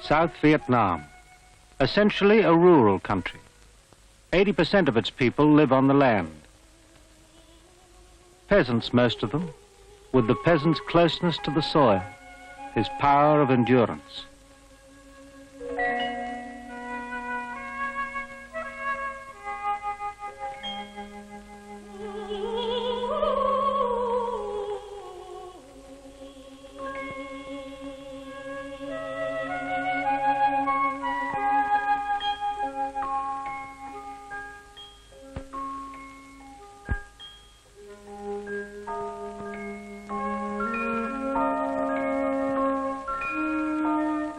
South Vietnam, essentially a rural country. 80% of its people live on the land. Peasants, most of them, with the peasant's closeness to the soil, his power of endurance.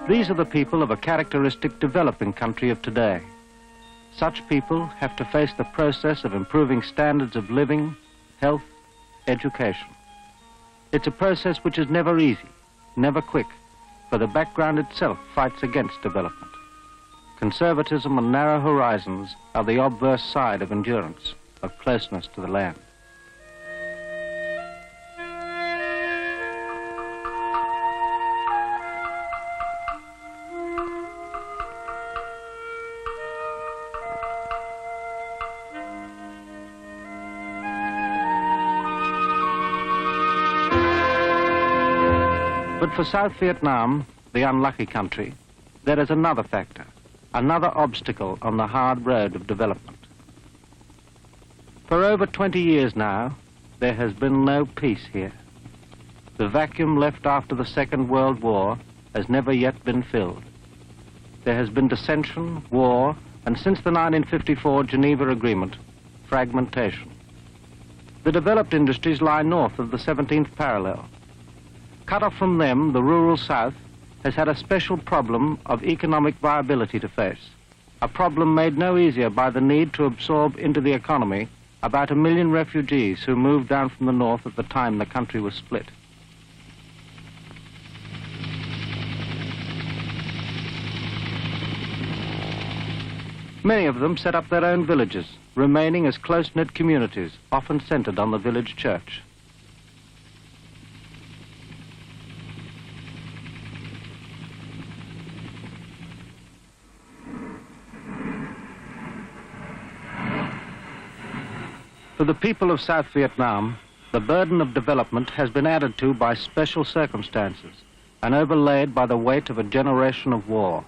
These are the people of a characteristic developing country of today. Such people have to face the process of improving standards of living, health, education. It's a process which is never easy, never quick, for the background itself fights against development. Conservatism and narrow horizons are the obverse side of endurance, of closeness to the land. But for South Vietnam, the unlucky country, there is another factor, another obstacle on the hard road of development. For over 20 years now, there has been no peace here. The vacuum left after the Second World War has never yet been filled. There has been dissension, war, and since the 1954 Geneva Agreement, fragmentation. The developed industries lie north of the 17th parallel. Cut off from them, the rural South has had a special problem of economic viability to face, a problem made no easier by the need to absorb into the economy about 1 million refugees who moved down from the north at the time the country was split. Many of them set up their own villages, remaining as close-knit communities, often centered on the village church. For the people of South Vietnam, the burden of development has been added to by special circumstances and overlaid by the weight of a generation of war.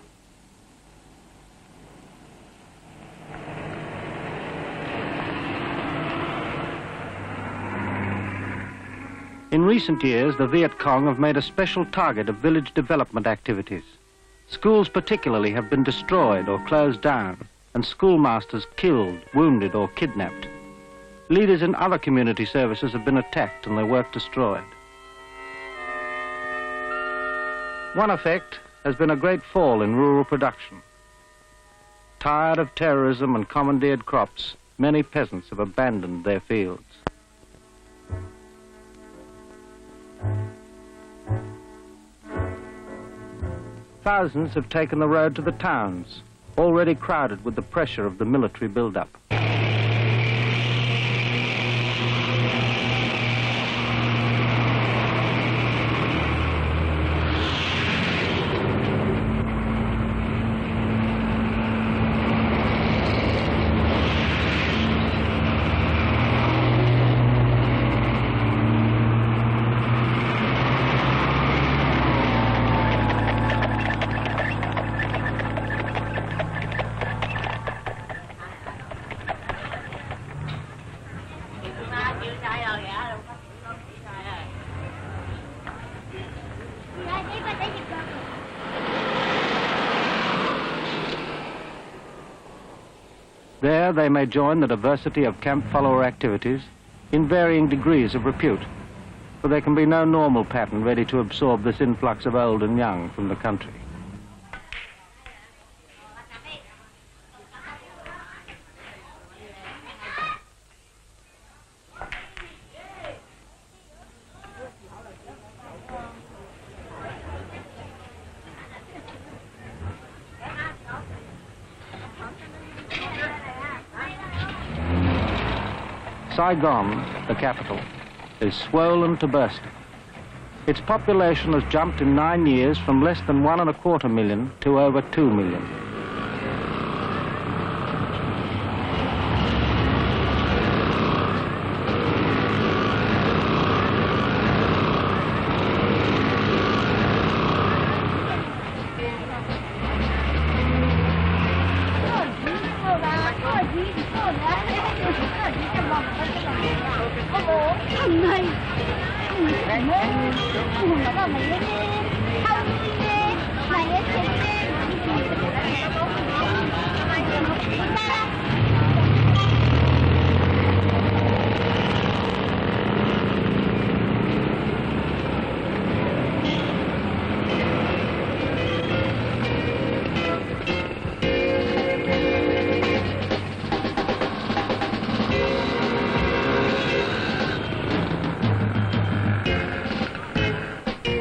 In recent years, the Viet Cong have made a special target of village development activities. Schools particularly have been destroyed or closed down, and schoolmasters killed, wounded, or kidnapped. Leaders in other community services have been attacked and their work destroyed. One effect has been a great fall in rural production. Tired of terrorism and commandeered crops, many peasants have abandoned their fields. Thousands have taken the road to the towns, already crowded with the pressure of the military build-up. There they may join the diversity of camp follower activities in varying degrees of repute, for there can be no normal pattern ready to absorb this influx of old and young from the country. Saigon, the capital, is swollen to bursting. Its population has jumped in 9 years from less than 1.25 million to over 2 million.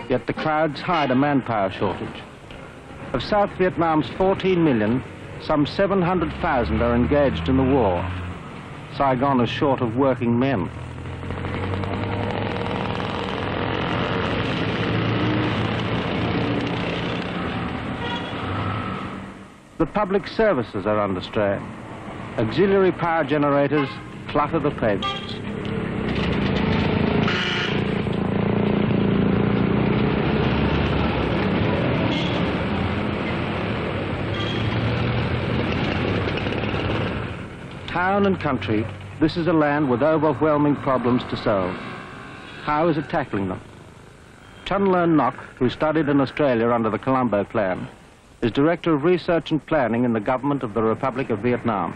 Yet the crowds hide a manpower shortage. Of South Vietnam's 14 million, some 700,000 are engaged in the war. Saigon is short of working men. The public services are under strain. Auxiliary power generators clutter the pavements. Town and country, this is a land with overwhelming problems to solve. How is it tackling them? Tran Luong Ngoo, who studied in Australia under the Colombo Plan, is Director of Research and Planning in the government of the Republic of Vietnam.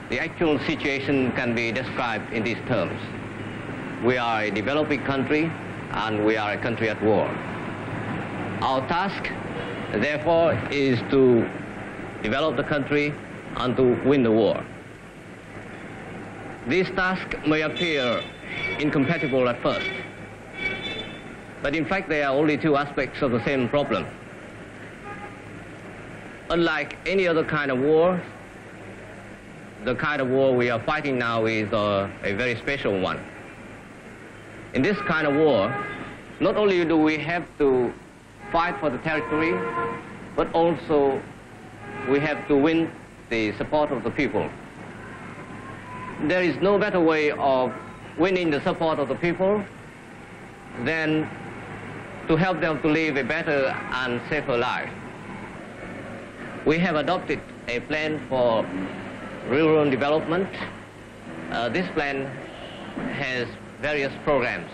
The actual situation can be described in these terms. We are a developing country and we are a country at war. Our task, therefore, is to develop the country and to win the war. These tasks may appear incompatible at first, but in fact they are only two aspects of the same problem. Unlike any other kind of war, the kind of war we are fighting now is a very special one. In this kind of war, not only do we have to fight for the territory, but also we have to win the support of the people. There is no better way of winning the support of the people than to help them to live a better and safer life. We have adopted a plan for rural development. This plan has various programs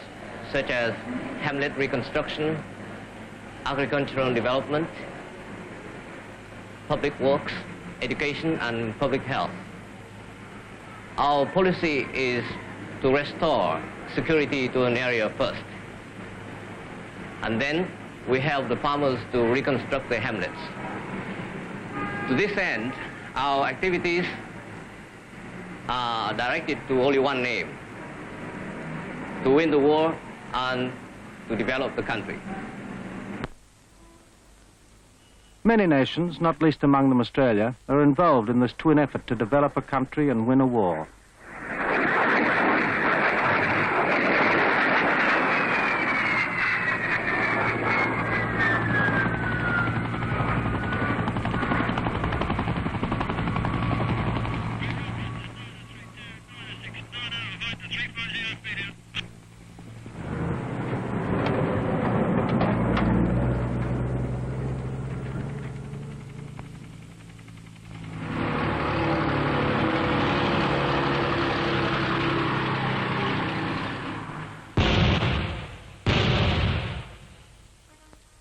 such as hamlet reconstruction, agricultural development, public works, education and public health. Our policy is to restore security to an area first. And then we help the farmers to reconstruct the hamlets. To this end, our activities are directed to only one aim: to win the war and to develop the country. Many nations, not least among them Australia, are involved in this twin effort to develop a country and win a war.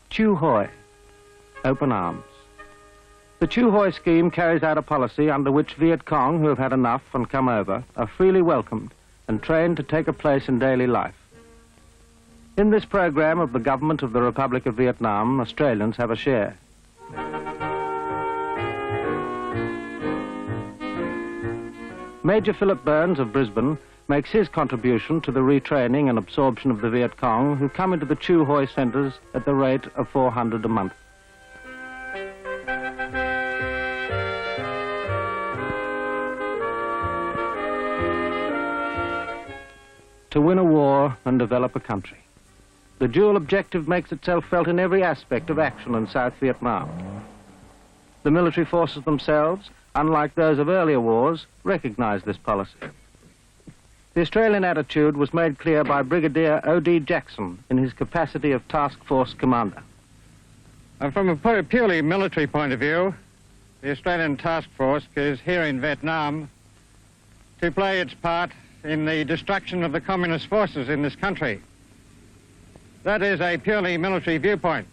Chu Hoi, open arms. The Chu Hoi scheme carries out a policy under which Viet Cong, who have had enough and come over, are freely welcomed and trained to take a place in daily life. In this program of the government of the Republic of Vietnam, Australians have a share. Major Philip Burns of Brisbane makes his contribution to the retraining and absorption of the Viet Cong, who come into the Chu Hoi centres at the rate of 400 a month. To win a war and develop a country. The dual objective makes itself felt in every aspect of action in South Vietnam. The military forces themselves, unlike those of earlier wars, recognize this policy. The Australian attitude was made clear by Brigadier O D Jackson in his capacity of task force commander. From a purely military point of view, the Australian task force is here in Vietnam to play its part in the destruction of the communist forces in this country. That is a purely military viewpoint.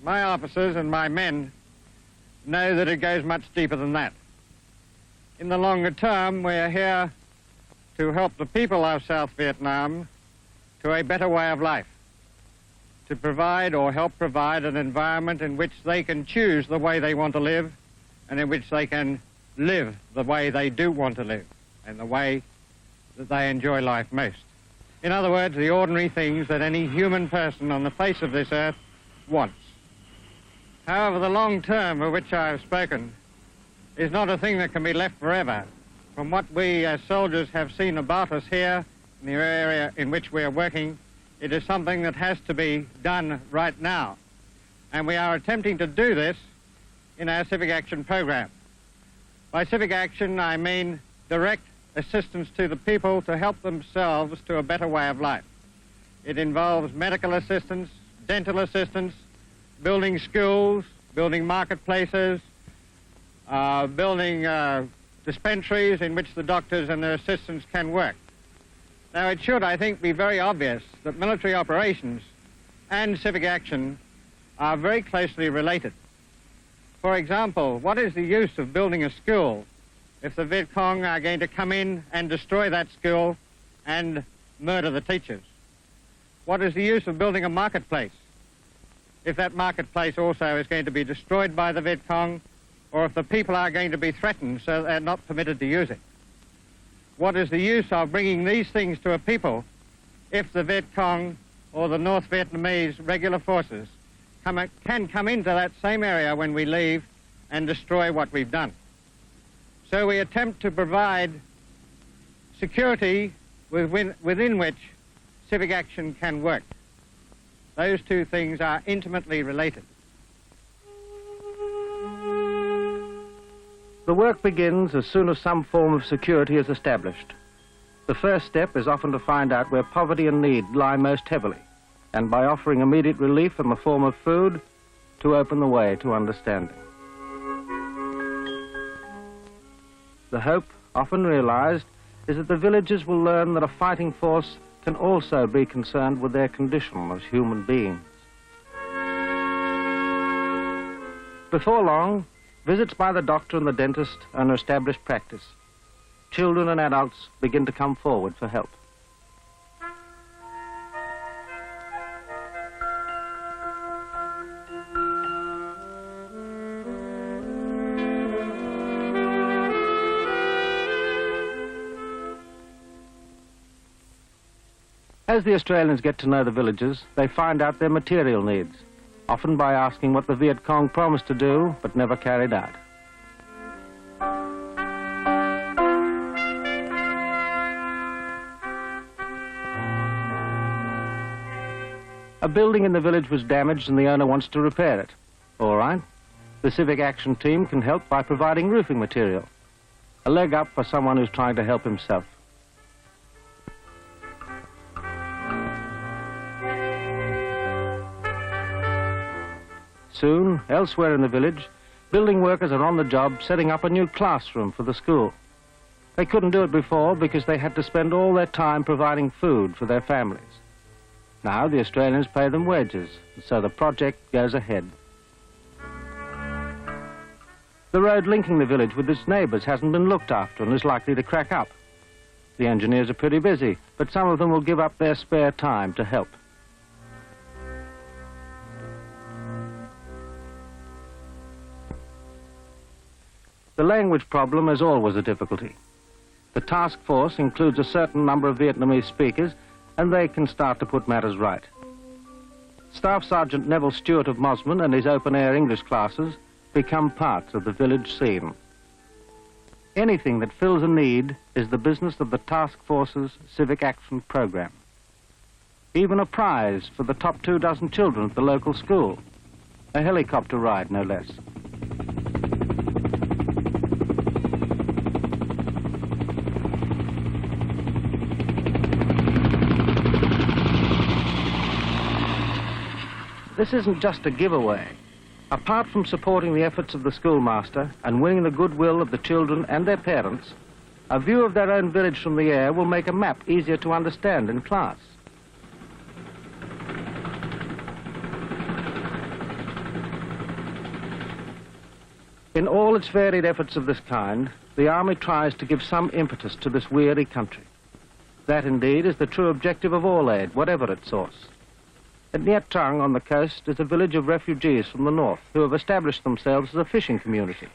My officers and my men know that it goes much deeper than that. In the longer term, we are here to help the people of South Vietnam to a better way of life, to provide or help provide an environment in which they can choose the way they want to live and in which they can live the way they do want to live and the way that they enjoy life most. In other words, the ordinary things that any human person on the face of this earth wants. However, the long term of which I have spoken is not a thing that can be left forever. From what we as soldiers have seen about us here in the area in which we are working, it is something that has to be done right now. And we are attempting to do this in our civic action program. By civic action, I mean direct assistance to the people to help themselves to a better way of life. It involves medical assistance, dental assistance, building schools, building marketplaces, building dispensaries in which the doctors and their assistants can work. Now, it should, I think, be very obvious that military operations and civic action are very closely related. For example, what is the use of building a school if the Viet Cong are going to come in and destroy that school and murder the teachers? What is the use of building a marketplace if that marketplace also is going to be destroyed by the Viet Cong, or if the people are going to be threatened so they're not permitted to use it? What is the use of bringing these things to a people if the Viet Cong or the North Vietnamese regular forces can come into that same area when we leave and destroy what we've done? So we attempt to provide security within which civic action can work. Those two things are intimately related. The work begins as soon as some form of security is established. The first step is often to find out where poverty and need lie most heavily, and by offering immediate relief in the form of food, to open the way to understanding. The hope, often realized, is that the villagers will learn that a fighting force can also be concerned with their condition as human beings. Before long, visits by the doctor and the dentist are an established practice. Children and adults begin to come forward for help. As the Australians get to know the villagers, they find out their material needs, often by asking what the Viet Cong promised to do but never carried out. A building in the village was damaged and the owner wants to repair it. All right. The civic action team can help by providing roofing material. A leg up for someone who's trying to help himself. Soon, elsewhere in the village, building workers are on the job setting up a new classroom for the school. They couldn't do it before because they had to spend all their time providing food for their families. Now the Australians pay them wages, and so the project goes ahead. The road linking the village with its neighbours hasn't been looked after and is likely to crack up. The engineers are pretty busy, but some of them will give up their spare time to help. The language problem is always a difficulty. The task force includes a certain number of Vietnamese speakers, and they can start to put matters right. Staff Sergeant Neville Stewart of Mosman and his open-air English classes become parts of the village scene. Anything that fills a need is the business of the task force's civic action program. even a prize for the top 24 children at the local school. A helicopter ride, no less. This isn't just a giveaway. Apart from supporting the efforts of the schoolmaster and winning the goodwill of the children and their parents, a view of their own village from the air will make a map easier to understand in class. In all its varied efforts of this kind, the Army tries to give some impetus to this weary country. That, indeed, is the true objective of all aid, whatever its source. At Nha Trang on the coast is a village of refugees from the north who have established themselves as a fishing community.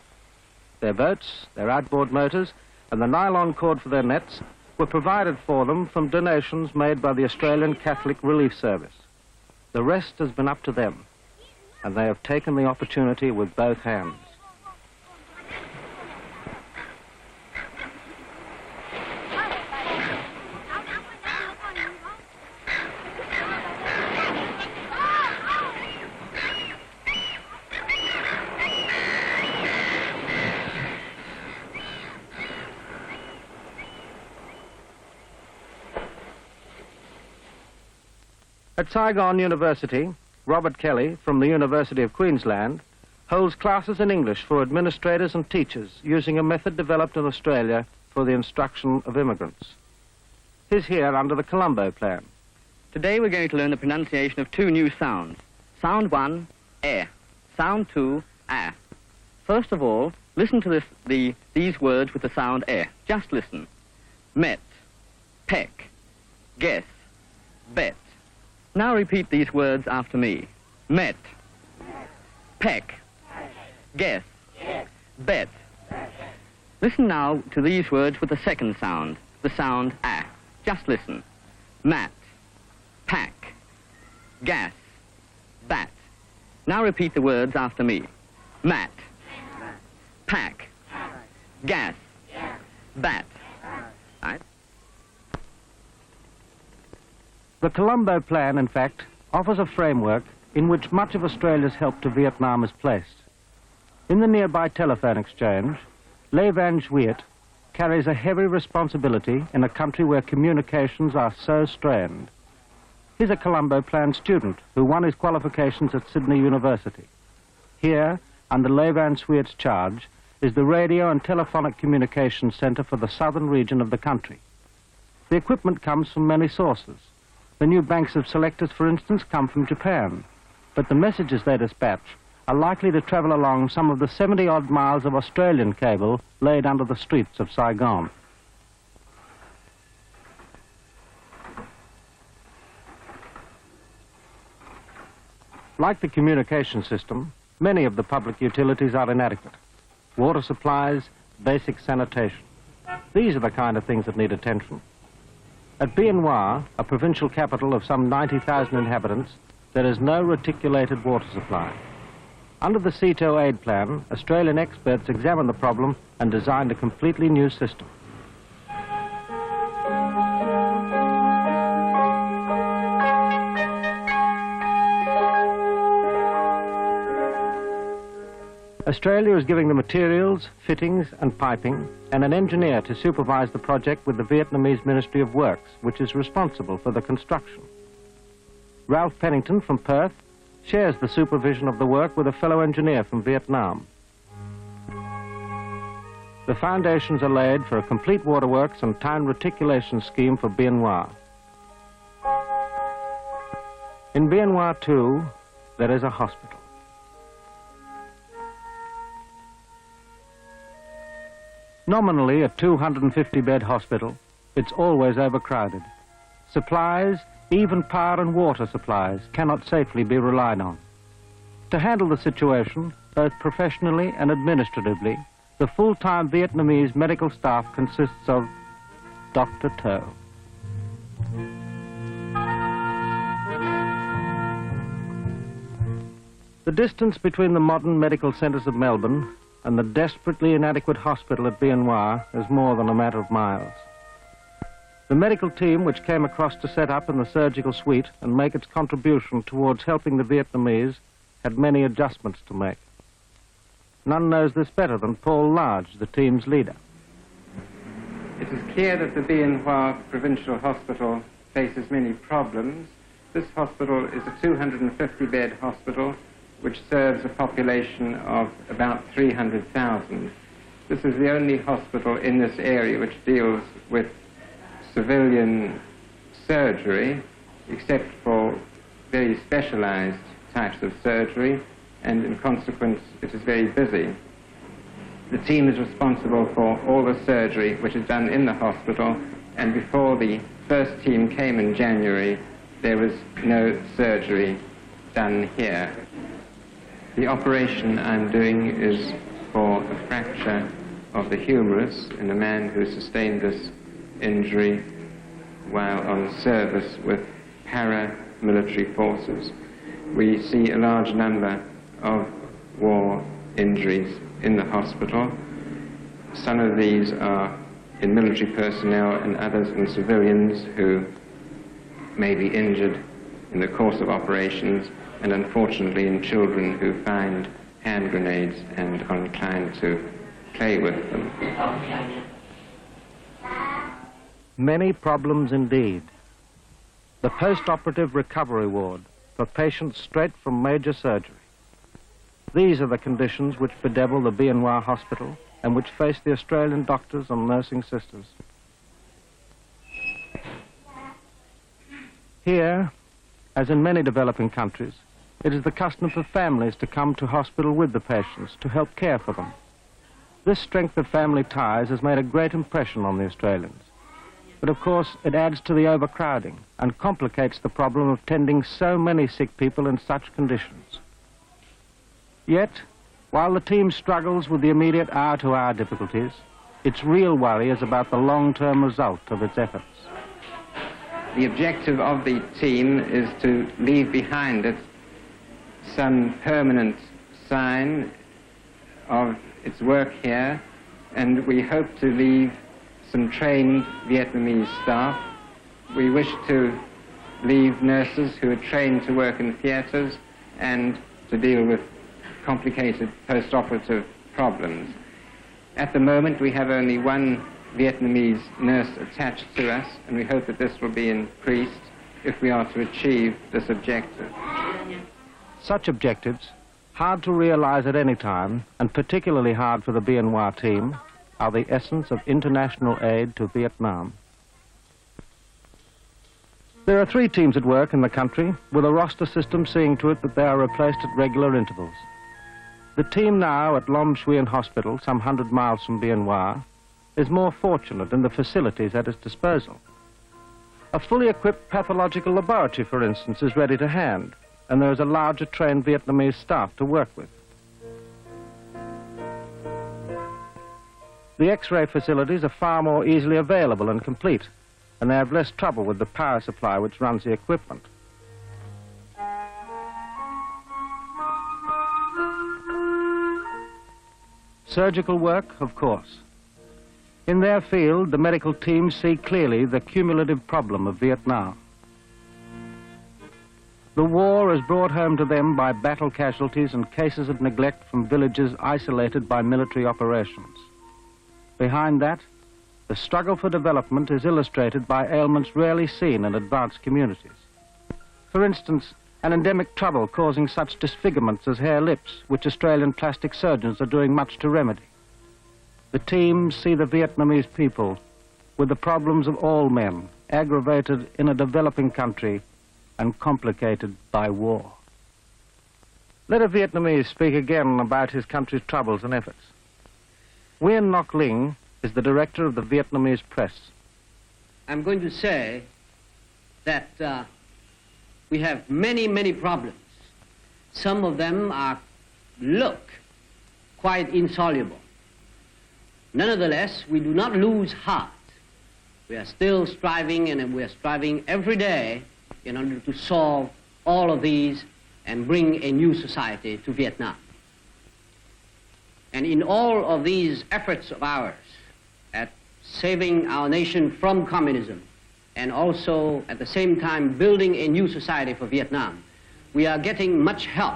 Their boats, their outboard motors, and the nylon cord for their nets were provided for them from donations made by the Australian Catholic Relief Service. The rest has been up to them, and they have taken the opportunity with both hands. At Saigon University, Robert Kelly, from the University of Queensland, holds classes in English for administrators and teachers using a method developed in Australia for the instruction of immigrants. He's here under the Colombo Plan. Today we're going to learn the pronunciation of two new sounds. Sound 1, eh. Sound 2, ah. First of all, listen to these words with the sound eh. Just listen. Met, peck, guess, bet. Now repeat these words after me. Met, peck, guess, bet. Listen now to these words with the second sound, the sound ah. Just listen. Mat, pack, gas, bat. Now repeat the words after me. Mat, pack, gas, bat. Right? The Colombo Plan, in fact, offers a framework in which much of Australia's help to Vietnam is placed. In the nearby telephone exchange, Le Van Duyet carries a heavy responsibility in a country where communications are so strained. He's a Colombo Plan student who won his qualifications at Sydney University. Here, under Le Van Duyet's charge, is the radio and telephonic communications centre for the southern region of the country. The equipment comes from many sources. The new banks of selectors, for instance, come from Japan, but the messages they dispatch are likely to travel along some of the 70-odd miles of Australian cable laid under the streets of Saigon. Like the communication system, many of the public utilities are inadequate. Water supplies, basic sanitation. These are the kind of things that need attention. At Bien Hoa, a provincial capital of some 90,000 inhabitants, there is no reticulated water supply. Under the CETO aid plan, Australian experts examined the problem and designed a completely new system. Australia is giving the materials, fittings and piping and an engineer to supervise the project with the Vietnamese Ministry of Works, which is responsible for the construction. Ralph Pennington from Perth shares the supervision of the work with a fellow engineer from Vietnam. The foundations are laid for a complete waterworks and town reticulation scheme for Bien Hoa. In Bien Hoa, too, there is a hospital. Nominally a 250-bed hospital, it's always overcrowded. Supplies, even power and water supplies, cannot safely be relied on. To handle the situation, both professionally and administratively, the full-time Vietnamese medical staff consists of Dr. To. The distance between the modern medical centres of Melbourne and the desperately inadequate hospital at Bien Hoa is more than a matter of miles. The medical team which came across to set up in the surgical suite and make its contribution towards helping the Vietnamese had many adjustments to make. None knows this better than Paul Large, the team's leader. It is clear that the Bien Hoa Provincial Hospital faces many problems. This hospital is a 250-bed hospital which serves a population of about 300,000. This is the only hospital in this area which deals with civilian surgery, except for very specialized types of surgery, and in consequence it is very busy. The team is responsible for all the surgery which is done in the hospital, and before the first team came in January, there was no surgery done here. The operation I'm doing is for a fracture of the humerus in a man who sustained this injury while on service with paramilitary forces. We see a large number of war injuries in the hospital. Some of these are in military personnel and others in civilians who may be injured in the course of operations, and unfortunately in children who find hand grenades and are inclined to play with them. Many problems indeed. The post-operative recovery ward for patients straight from major surgery. These are the conditions which bedevil the Bien Hoa Hospital and which face the Australian doctors and nursing sisters. Here, as in many developing countries, it is the custom for families to come to hospital with the patients to help care for them. This strength of family ties has made a great impression on the Australians. But of course, it adds to the overcrowding and complicates the problem of tending so many sick people in such conditions. Yet, while the team struggles with the immediate hour-to-hour difficulties, its real worry is about the long-term result of its efforts. The objective of the team is to leave behind it some permanent sign of its work here, and we hope to leave some trained Vietnamese staff. We wish to leave nurses who are trained to work in theaters and to deal with complicated post-operative problems. At the moment, we have only one Vietnamese nurse attached to us, and we hope that this will be increased if we are to achieve this objective. Such objectives, hard to realize at any time, and particularly hard for the Bien Hoa team, are the essence of international aid to Vietnam. There are 3 teams at work in the country, with a roster system seeing to it that they are replaced at regular intervals. The team now at Lom Xuyen Hospital, some 100 miles from Bien Hoa, is more fortunate in the facilities at its disposal. A fully equipped pathological laboratory, for instance, is ready to hand, and there is a larger trained Vietnamese staff to work with. The X-ray facilities are far more easily available and complete, and they have less trouble with the power supply which runs the equipment. Surgical work, of course. In their field, the medical teams see clearly the cumulative problem of Vietnam. The war is brought home to them by battle casualties and cases of neglect from villages isolated by military operations. Behind that, the struggle for development is illustrated by ailments rarely seen in advanced communities. For instance, an endemic trouble causing such disfigurements as hair lips, which Australian plastic surgeons are doing much to remedy. The teams see the Vietnamese people with the problems of all men, aggravated in a developing country and complicated by war. Let a Vietnamese speak again about his country's troubles and efforts. Nguyen Loc Linh is the director of the Vietnamese press. I'm going to say that we have many, many problems. Some of them look quite insoluble. Nonetheless, we do not lose heart. We are still striving, and we are striving every day in order to solve all of these and bring a new society to Vietnam. And in all of these efforts of ours at saving our nation from communism, and also at the same time building a new society for Vietnam, we are getting much help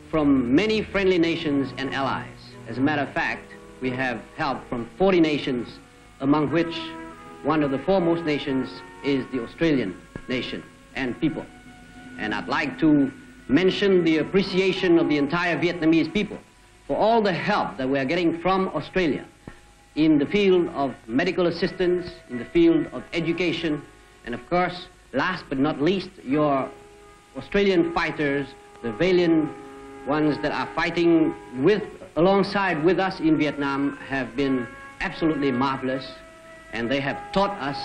from many friendly nations and allies. As a matter of fact, we have help from 40 nations, among which one of the foremost nations is the Australian nation and people. And I'd like to mention the appreciation of the entire Vietnamese people for all the help that we are getting from Australia in the field of medical assistance, in the field of education, and of course, last but not least, your Australian fighters, the valiant ones that are fighting alongside with us in Vietnam, have been absolutely marvelous, and they have taught us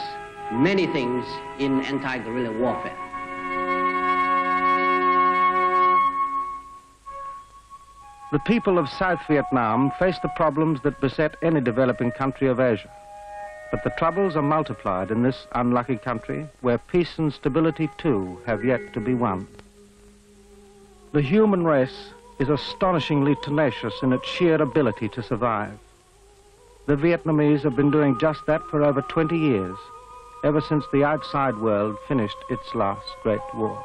many things in anti-guerrilla warfare. The people of South Vietnam face the problems that beset any developing country of Asia. But the troubles are multiplied in this unlucky country, where peace and stability too have yet to be won. The human race is astonishingly tenacious in its sheer ability to survive. The Vietnamese have been doing just that for over 20 years, ever since the outside world finished its last great war.